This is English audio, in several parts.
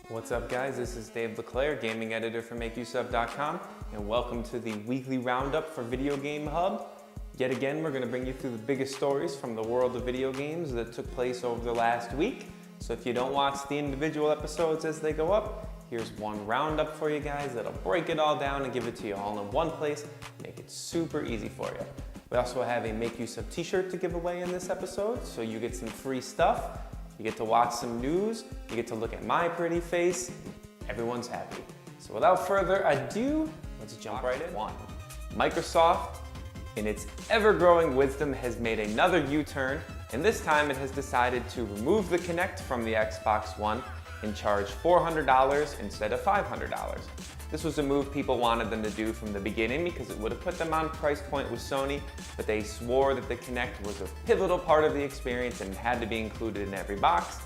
What's up guys, this is Dave LeClaire, gaming editor for MakeUseOf.com, and welcome to the weekly roundup for Video Game Hub. Yet again, we're going to bring you through the biggest stories from the world of video games that took place over the last week. So if you don't watch the individual episodes as they go up, here's one roundup for you guys that'll break it all down and give it to you all in one place, make it super easy for you. We also have a Make Use of t-shirt to give away in this episode, so you get some free stuff. You get to watch some news, you get to look at my pretty face, everyone's happy. So without further ado, let's jump right in. Microsoft, in its ever-growing wisdom, has made another U-turn, and this time it has decided to remove the Kinect from the Xbox One and charge $400 instead of $500. This was a move people wanted them to do from the beginning because it would have put them on price point with Sony, but they swore that the Kinect was a pivotal part of the experience and had to be included in every box.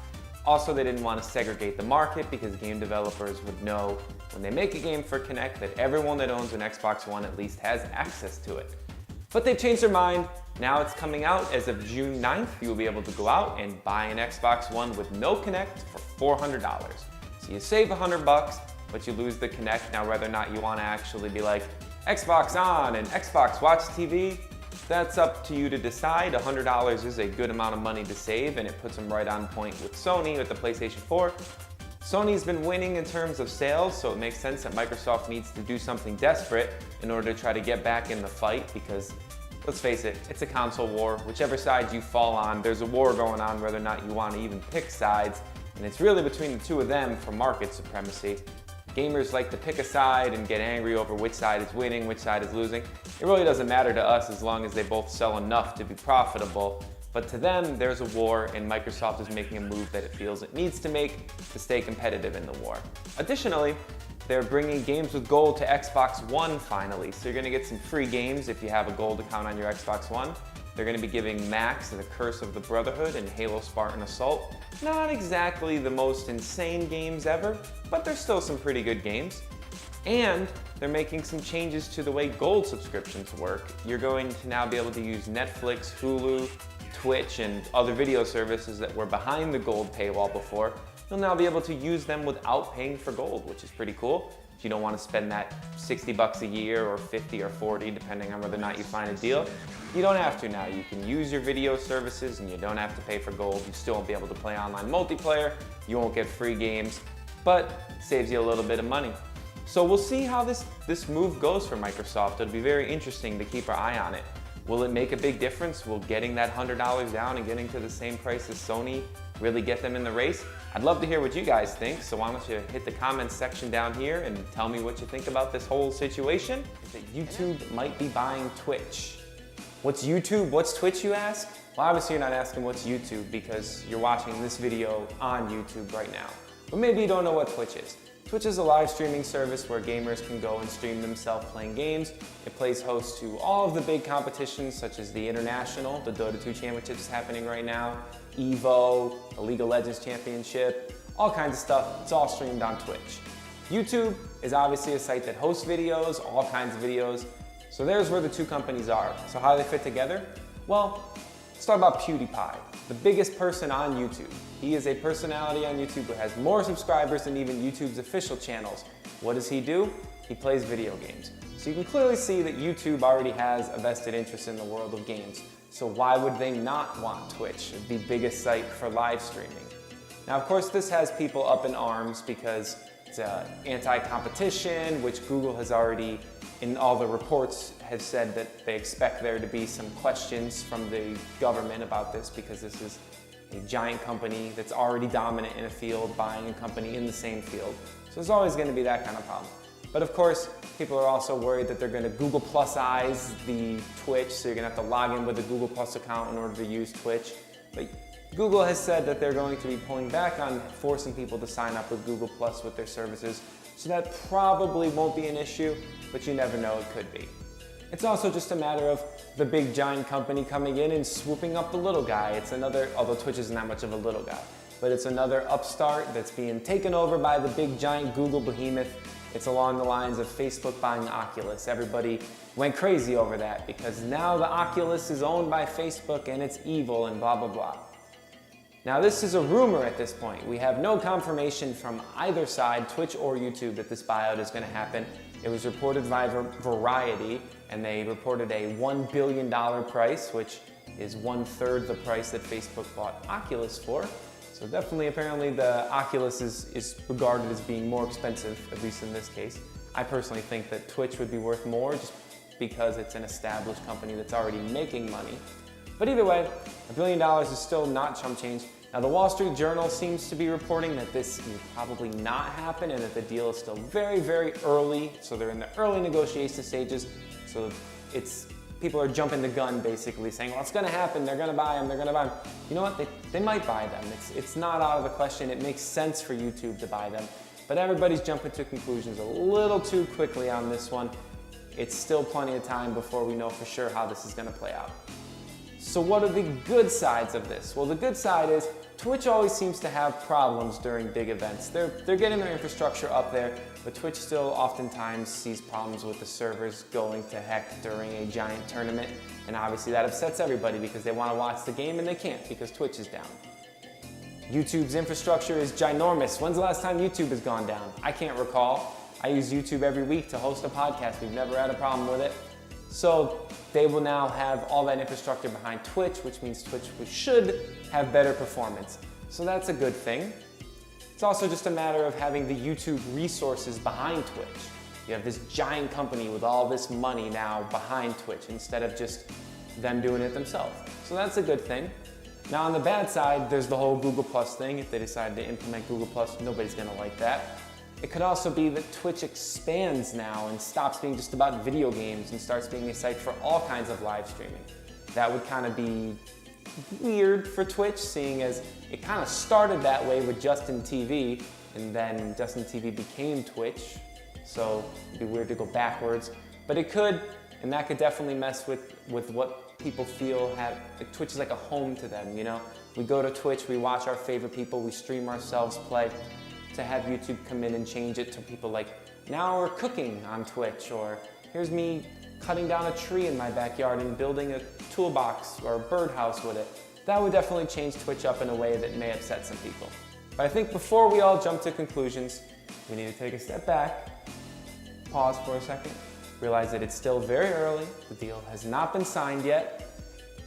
Also, they didn't want to segregate the market because game developers would know when they make a game for Kinect that everyone that owns an Xbox One at least has access to it. But they've changed their mind. Now it's coming out as of June 9th. You will be able to go out and buy an Xbox One with no Kinect for $400. So you save $100, but you lose the Kinect. Now, whether or not you want to actually be like, Xbox on and Xbox watch TV, that's up to you to decide. $100 is a good amount of money to save, and it puts them right on point with Sony with the PlayStation 4. Sony's been winning in terms of sales, so it makes sense that Microsoft needs to do something desperate in order to try to get back in the fight because, let's face it, it's a console war. Whichever side you fall on, there's a war going on whether or not you want to even pick sides, and it's really between the two of them for market supremacy. Gamers like to pick a side and get angry over which side is winning, which side is losing. It really doesn't matter to us as long as they both sell enough to be profitable. But to them, there's a war, and Microsoft is making a move that it feels it needs to make to stay competitive in the war. Additionally, they're bringing games with gold to Xbox One finally. So you're going to get some free games if you have a gold account on your Xbox One. They're going to be giving Max and the Curse of the Brotherhood and Halo Spartan Assault. Not exactly the most insane games ever, but there's still some pretty good games. And they're making some changes to the way gold subscriptions work. You're going to now be able to use Netflix, Hulu, Twitch, and other video services that were behind the gold paywall before. You'll now be able to use them without paying for gold, which is pretty cool. If you don't want to spend that $60 a year or 50 or 40, depending on whether or not you find a deal, you don't have to now. You can use your video services and you don't have to pay for gold. You still won't be able to play online multiplayer. You won't get free games, but saves you a little bit of money. So we'll see how this move goes for Microsoft. It'll be very interesting to keep our eye on it. Will it make a big difference? Will getting that $100 down and getting to the same price as Sony really get them in the race? I'd love to hear what you guys think, so why don't you hit the comments section down here and tell me what you think about this whole situation. That YouTube might be buying Twitch. What's YouTube? What's Twitch, you ask? Well, obviously you're not asking what's YouTube because you're watching this video on YouTube right now. But maybe you don't know what Twitch is. Twitch is a live streaming service where gamers can go and stream themselves playing games. It plays host to all of the big competitions such as the International, the Dota 2 Championships happening right now, Evo, the League of Legends Championship, all kinds of stuff. It's all streamed on Twitch. YouTube is obviously a site that hosts videos, all kinds of videos. So there's where the two companies are. So how do they fit together? Well, let's talk about PewDiePie, the biggest person on YouTube. He is a personality on YouTube who has more subscribers than even YouTube's official channels. What does he do? He plays video games. So you can clearly see that YouTube already has a vested interest in the world of games. So why would they not want Twitch, the biggest site for live streaming? Now, of course, this has people up in arms because it's anti-competition, which Google has already, in all the reports, has said that they expect there to be some questions from the government about this because this is a giant company that's already dominant in a field buying a company in the same field. So there's always going to be that kind of problem. But of course, people are also worried that they're going to Google Plus-ize the Twitch, so you're going to have to log in with a Google Plus account in order to use Twitch. But Google has said that they're going to be pulling back on forcing people to sign up with Google Plus with their services, so that probably won't be an issue, but you never know, it could be. It's also just a matter of the big giant company coming in and swooping up the little guy. It's another, although Twitch isn't that much of a little guy, but it's another upstart that's being taken over by the big giant Google behemoth. It's along the lines of Facebook buying Oculus. Everybody went crazy over that because now the Oculus is owned by Facebook and it's evil and blah, blah, blah. Now this is a rumor at this point. We have no confirmation from either side, Twitch or YouTube, that this buyout is going to happen. It was reported by Variety, and they reported a $1 billion price, which is 1/3 the price that Facebook bought Oculus for. So definitely, apparently, the Oculus is regarded as being more expensive, at least in this case. I personally think that Twitch would be worth more just because it's an established company that's already making money. But either way, $1 billion is still not chump change. Now the Wall Street Journal seems to be reporting that this will probably not happen and that the deal is still very, very early. So they're in the early negotiation stages. So people are jumping the gun basically saying, well, it's gonna happen, they're gonna buy them, they're gonna buy them. You know what, they might buy them. It's not out of the question. It makes sense for YouTube to buy them. But everybody's jumping to conclusions a little too quickly on this one. It's still plenty of time before we know for sure how this is gonna play out. So what are the good sides of this? Well, the good side is Twitch always seems to have problems during big events. They're getting their infrastructure up there, but Twitch still oftentimes sees problems with the servers going to heck during a giant tournament. And obviously that upsets everybody because they want to watch the game and they can't because Twitch is down. YouTube's infrastructure is ginormous. When's the last time YouTube has gone down? I can't recall. I use YouTube every week to host a podcast. We've never had a problem with it. So they will now have all that infrastructure behind Twitch, which means Twitch should have better performance. So that's a good thing. It's also just a matter of having the YouTube resources behind Twitch. You have this giant company with all this money now behind Twitch instead of just them doing it themselves. So that's a good thing. Now on the bad side, there's the whole Google Plus thing. If they decide to implement Google Plus, nobody's gonna like that. It could also be that Twitch expands now and stops being just about video games and starts being a site for all kinds of live streaming. That would kind of be weird for Twitch, seeing as it kind of started that way with Justin TV, and then Justin TV became Twitch, so it'd be weird to go backwards. But it could, and that could definitely mess with what people feel like Twitch is like a home to them, you know? We go to Twitch, we watch our favorite people, we stream ourselves play. To have YouTube come in and change it to people like, now we're cooking on Twitch, or here's me cutting down a tree in my backyard and building a toolbox or a birdhouse with it. That would definitely change Twitch up in a way that may upset some people. But I think before we all jump to conclusions, we need to take a step back, pause for a second, realize that it's still very early, the deal has not been signed yet,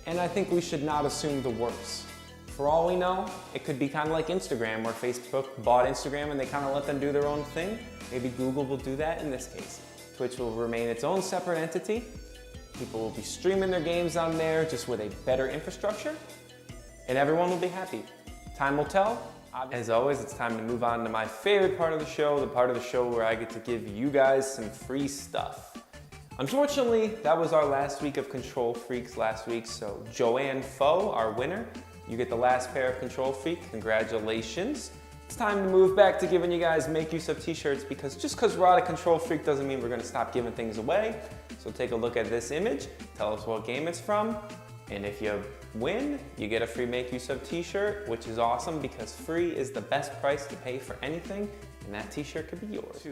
and I think we should not assume the worst. For all we know, it could be kind of like Instagram, where Facebook bought Instagram and they kind of let them do their own thing. Maybe Google will do that in this case. Twitch will remain its own separate entity. People will be streaming their games on there just with a better infrastructure, and everyone will be happy. Time will tell. As always, it's time to move on to my favorite part of the show, the part of the show where I get to give you guys some free stuff. Unfortunately, that was our last week of Control Freaks last week, so Joanne Foe, our winner, you get the last pair of Control Freak. Congratulations. It's time to move back to giving you guys Make Use of t-shirts, because just because we're out of Control Freak doesn't mean we're going to stop giving things away. So take a look at this image, tell us what game it's from, and if you win, you get a free Make Use of t-shirt, which is awesome because free is the best price to pay for anything, and that t-shirt could be yours.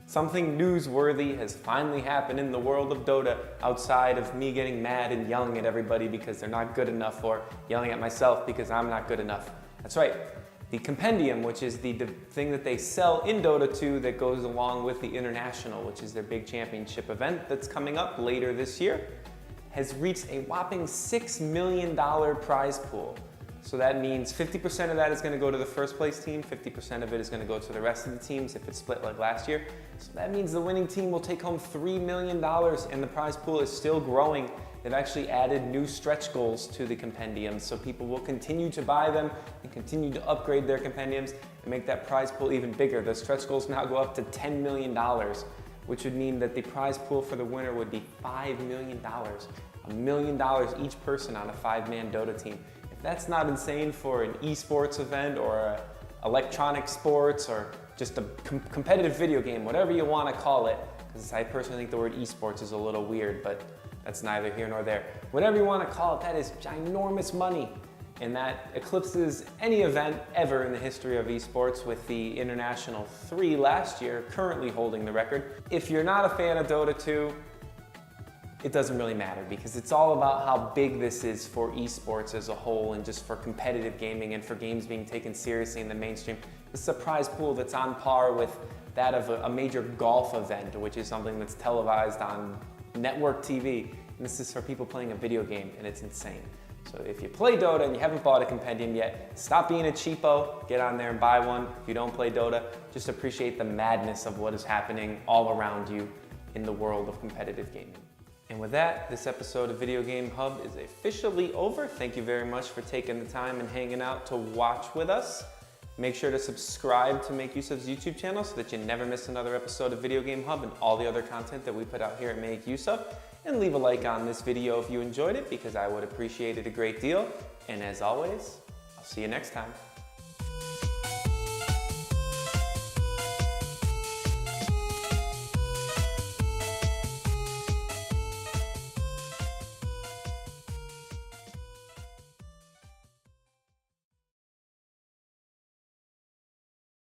Something newsworthy has finally happened in the world of Dota outside of me getting mad and yelling at everybody because they're not good enough, or yelling at myself because I'm not good enough. That's right. The Compendium, which is the thing that they sell in Dota 2 that goes along with the International, which is their big championship event that's coming up later this year, has reached a whopping $6 million prize pool. So that means 50% of that is going to go to the first place team, 50% of it is going to go to the rest of the teams if it's split like last year. So that means the winning team will take home $3 million, and the prize pool is still growing. They've actually added new stretch goals to the compendiums, so people will continue to buy them and continue to upgrade their compendiums and make that prize pool even bigger. The stretch goals now go up to $10 million, which would mean that the prize pool for the winner would be $5 million. $1 million each person on a 5-man Dota team. That's not insane for an esports event or electronic sports or just a competitive video game, whatever you want to call it, because I personally think the word esports is a little weird, but that's neither here nor there. Whatever you want to call it, that is ginormous money, and that eclipses any event ever in the history of esports, with the International 3 last year currently holding the record. If you're not a fan of Dota 2, it doesn't really matter because it's all about how big this is for esports as a whole and just for competitive gaming and for games being taken seriously in the mainstream. This is a prize pool that's on par with that of a major golf event, which is something that's televised on network TV. And this is for people playing a video game, and it's insane. So if you play Dota and you haven't bought a compendium yet, stop being a cheapo, get on there and buy one. If you don't play Dota, just appreciate the madness of what is happening all around you in the world of competitive gaming. And with that, this episode of Video Game Hub is officially over. Thank you very much for taking the time and hanging out to watch with us. Make sure to subscribe to MakeUseOf's YouTube channel so that you never miss another episode of Video Game Hub and all the other content that we put out here at MakeUseOf. And leave a like on this video if you enjoyed it because I would appreciate it a great deal. And as always, I'll see you next time.